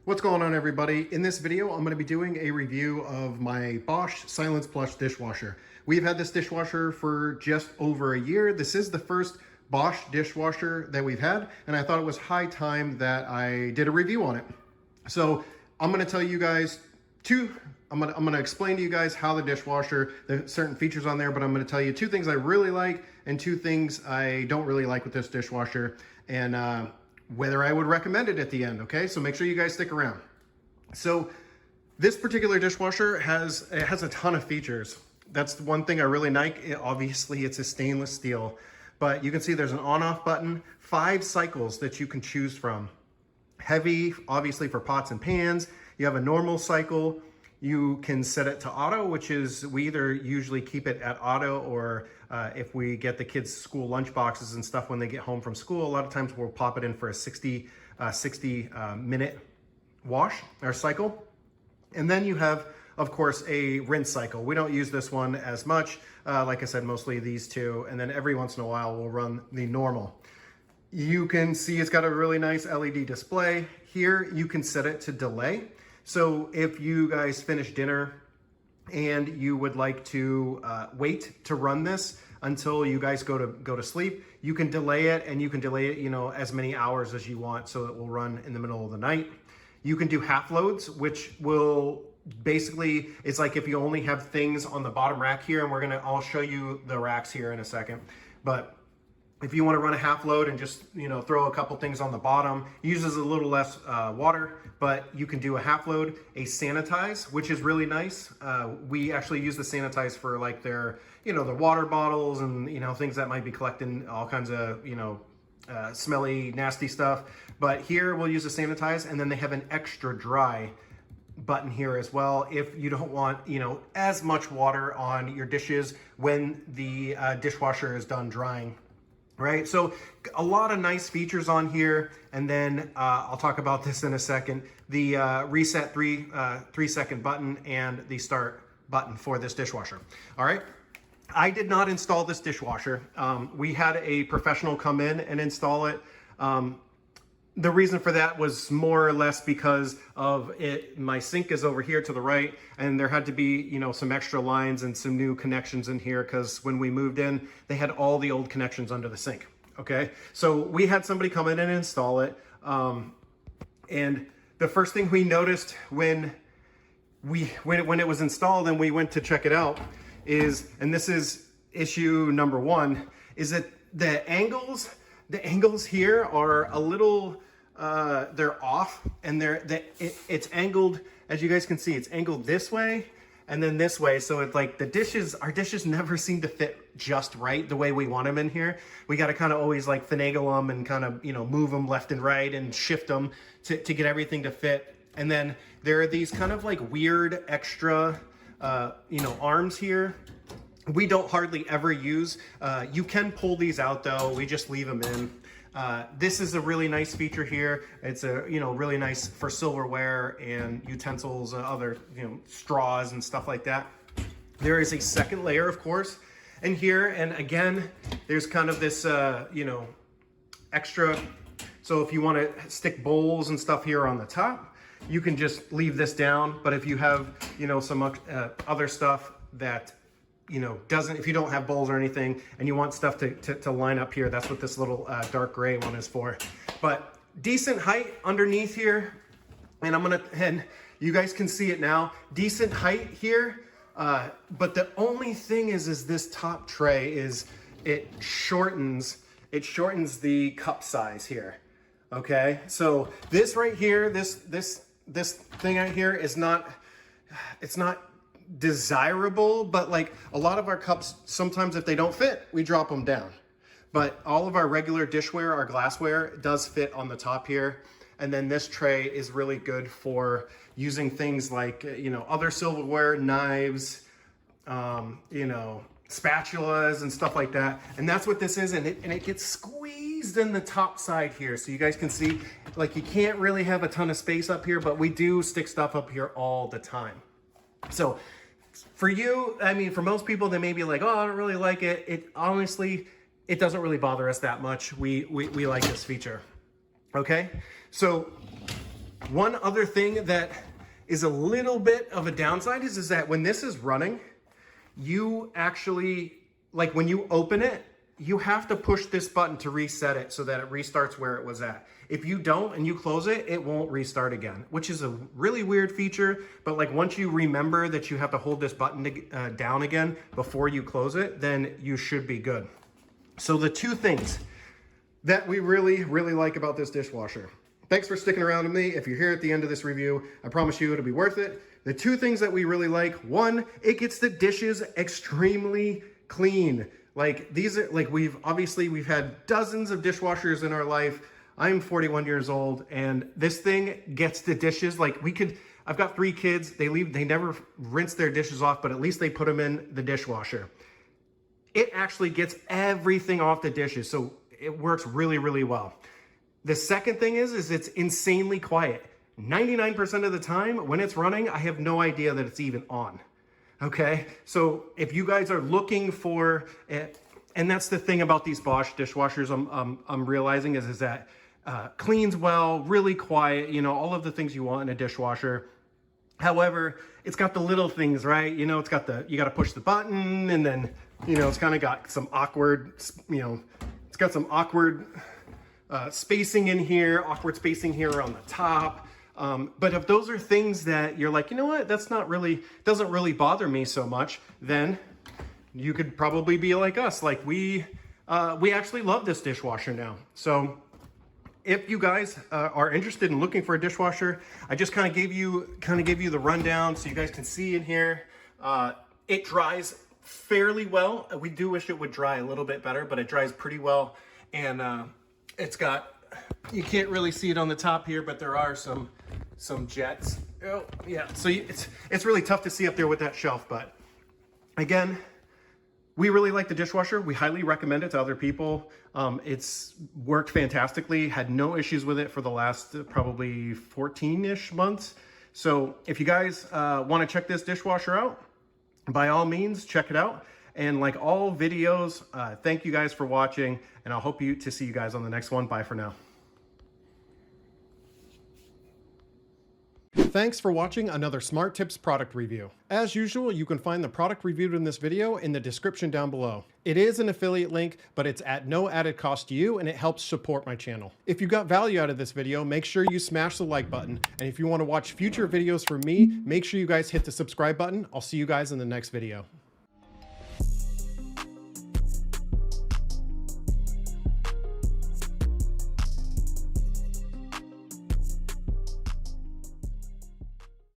What's going on, everybody? In this video, I'm going to be doing a review of my Bosch Silence Plus dishwasher. We've had this dishwasher for just over a year. This is the first Bosch dishwasher that we've had, and I thought it was high time that I did a review on it. So I'm going to tell you guys I'm going to explain to you guys how the dishwasher, the certain features on there, but I'm going to tell you two things I really like and two things I don't really like with this dishwasher, and whether I would recommend it at the end, okay? So make sure you guys stick around. So this particular dishwasher has a ton of features. That's the one thing I really like. Obviously, it's a stainless steel, but you can see there's an on-off button, 5 cycles that you can choose from. Heavy, obviously, for pots and pans. You have a normal cycle. You can set it to auto, which is, we either usually keep it at auto, or if we get the kids school lunch boxes and stuff when they get home from school, a lot of times we'll pop it in for a 60 minute wash or cycle. And then you have, of course, a rinse cycle. We don't use this one as much. Like I said, mostly these two. And then every once in a while, we'll run the normal. You can see it's got a really nice LED display. Here, you can set it to delay. So if you guys finish dinner and you would like to wait to run this until you guys go to sleep, you can delay it, and you can delay it, as many hours as you want, so it will run in the middle of the night. You can do half loads, which will basically, it's like if you only have things on the bottom rack here, and I'll show you the racks here in a second. But if you want to run a half load and just, throw a couple things on the bottom, uses a little less water, but you can do a half load. A sanitize, which is really nice. We actually use the sanitize for like their, the water bottles and, things that might be collecting all kinds of, smelly, nasty stuff. But here we'll use a sanitize, and then they have an extra dry button here as well if you don't want, as much water on your dishes when the dishwasher is done drying. Right, so a lot of nice features on here, and then I'll talk about this in a second. The reset 3-second button and the start button for this dishwasher. All right, I did not install this dishwasher. We had a professional come in and install it. The reason for that was more or less because of it. My sink is over here to the right, and there had to be, some extra lines and some new connections in here, because when we moved in, they had all the old connections under the sink. Okay, so we had somebody come in and install it. And the first thing we noticed when it was installed and we went to check it out is, and this is issue number 1, is that the angles here are a little, they're off, and it's angled, as you guys can see, it's angled this way and then this way. So it's like our dishes never seem to fit just right the way we want them in here. We got to kind of always like finagle them and kind of, move them left and right and shift them to get everything to fit. And then there are these kind of like weird extra, arms here. We don't hardly ever use. You can pull these out though. We just leave them in. This is a really nice feature here. It's a, really nice for silverware and utensils and other, straws and stuff like that. There is a second layer, of course, in here. And again, there's kind of this, extra. So if you want to stick bowls and stuff here on the top, you can just leave this down. But if you have, some other stuff that, if you don't have bowls or anything and you want stuff to line up here, that's what this little dark gray one is for. But decent height underneath here, and you guys can see it now, decent height here. But the only thing is this top tray it shortens the cup size here. Okay, so this right here, this thing right here is not, it's not desirable, but like a lot of our cups, sometimes if they don't fit, we drop them down. But all of our regular dishware, our glassware, does fit on the top here. And then this tray is really good for using things like, other silverware, knives, spatulas and stuff like that. And that's what this is, and it gets squeezed in the top side here. So you guys can see, like, you can't really have a ton of space up here, but we do stick stuff up here all the time. So for you, for most people, they may be like, oh, I don't really like it. Honestly, it doesn't really bother us that much. We like this feature. Okay, so One other thing that is a little bit of a downside is that when this is running, you actually, like when you open it, you have to push this button to reset it so that it restarts where it was at. If you don't and you close it, it won't restart again, which is a really weird feature. But like once you remember that you have to hold this button down again before you close it, then you should be good. So the two things that we really like about this dishwasher. Thanks for sticking around with me. If you're here at the end of this review, I promise you it'll be worth it. The two things that we really like, one, it gets the dishes extremely clean. Like these are like, we've had dozens of dishwashers in our life. I'm 41 years old and this thing gets the dishes like I've got 3 kids. They never rinse their dishes off, but at least they put them in the dishwasher. It actually gets everything off the dishes. So it works really well. The second thing is it's insanely quiet. 99% of the time when it's running, I have no idea that it's even on. Okay, so if you guys are looking for it, and that's the thing about these Bosch dishwashers I'm realizing is that cleans well, really quiet, you know, all of the things you want in a dishwasher. However, it's got the little things, right? You know, it's got you got to push the button, and then, you know, it's kind of got some awkward, you know, it's got some awkward spacing in here, awkward spacing here around the top. But if those are things that you're like, you know what, that's not really, doesn't really bother me so much, then you could probably be like us. Like we actually love this dishwasher now. So if you guys are interested in looking for a dishwasher, I just kind of gave you the rundown so you guys can see in here. It dries fairly well. We do wish it would dry a little bit better, but it dries pretty well. And it's got, you can't really see it on the top here, but there are some jets. Oh yeah, so it's really tough to see up there with that shelf, but again, we really like the dishwasher. We highly recommend it to other people. It's worked fantastically, had no issues with it for the last probably 14-ish months. So if you guys want to check this dishwasher out, by all means, check it out. And like all videos, thank you guys for watching, and I'll hope to see you guys on the next one. Bye for now. Thanks for watching another Smartips product review. As usual, you can find the product reviewed in this video in the description down below. It is an affiliate link, but it's at no added cost to you, and it helps support my channel. If you got value out of this video, make sure you smash the like button. And if you want to watch future videos from me, make sure you guys hit the subscribe button. I'll see you guys in the next video.